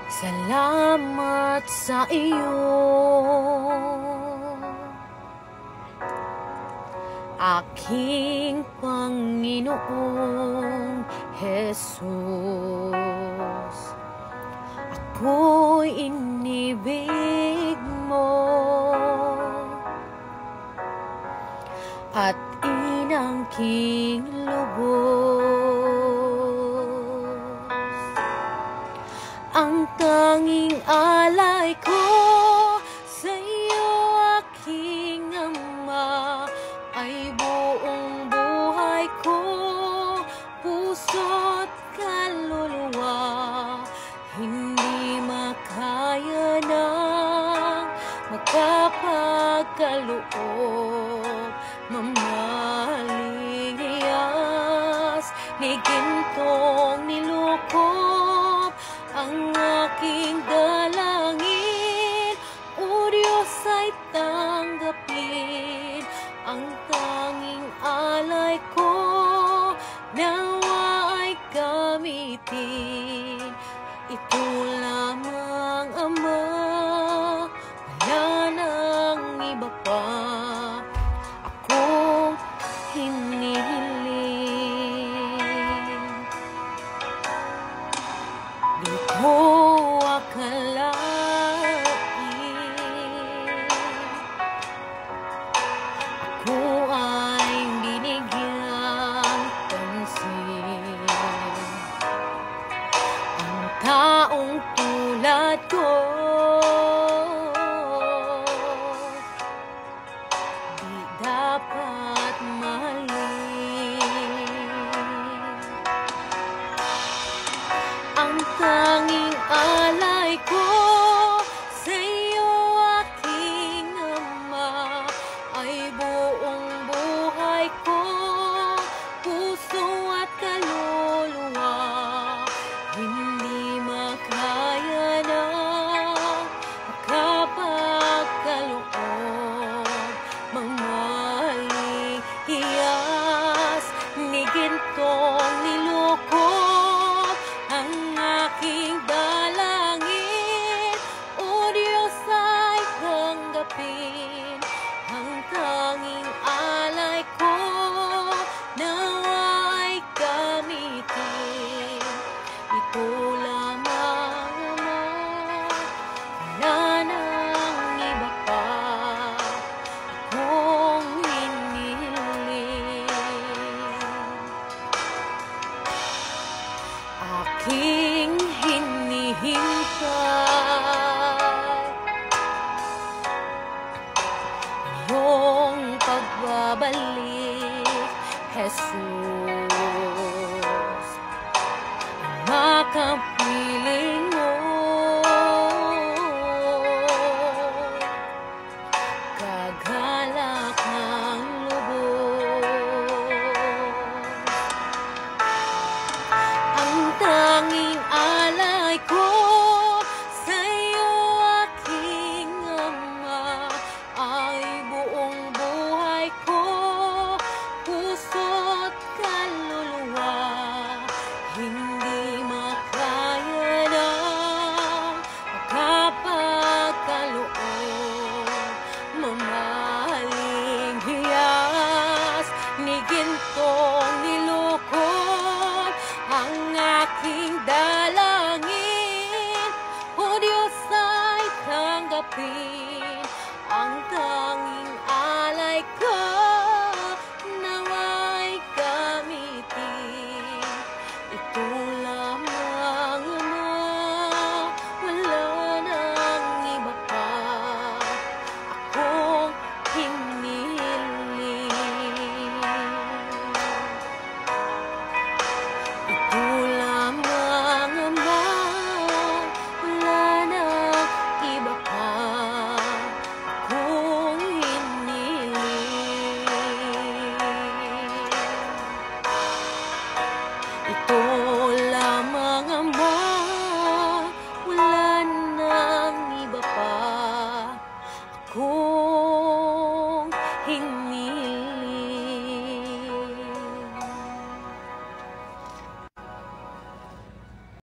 Salamat sa iyo, aking Panginoong Jesus. Ako'y inibig mo at inangking lubos. Ang tanging alay ko sa iyo, aking Ama, ay buong buhay ko, puso't kaluluwa. Hindi makaya ng makapagkaloob, mamaling iyas ni gintong nilukob ang aking dalangin. O Diyos, ay tanggapin ang tanging alay ko, nawa ay gamitin. Ito lamang, Ama, wala nang iba pa akong hinihiling. Di ko akalain ako ay binigyang pansin. Ang taong tulad ko di dapat mahalin. Ang tanging alay ko sa iyo, aking Ama, ay buong buhay ko, puso at kaluluwa. Hindi makaya na makapagkaloob, mamaling hiyas ni gintong nilukob ang aking dalangin. O Diyos, ay tanggapin ang tanging alay ko, nawa ay gamitin. Ito lamang, Ama, wala nang iba pa akong hinihiling. Aking hinihintay iyong pagbabalik, Jesus. Makapiling mo, kagalak ang lubos. Ang tanging alay ko sa iyo, aking Ama, ay buong buhay ko, puso't kaluluwa. Hindi makaya ng makapagkaloob, mamaling hiyas ni gintong nilukob ang aking dalangin. O Diyos, ay tanggapin ang tanging alay ko, nawa'y gamitin. Ito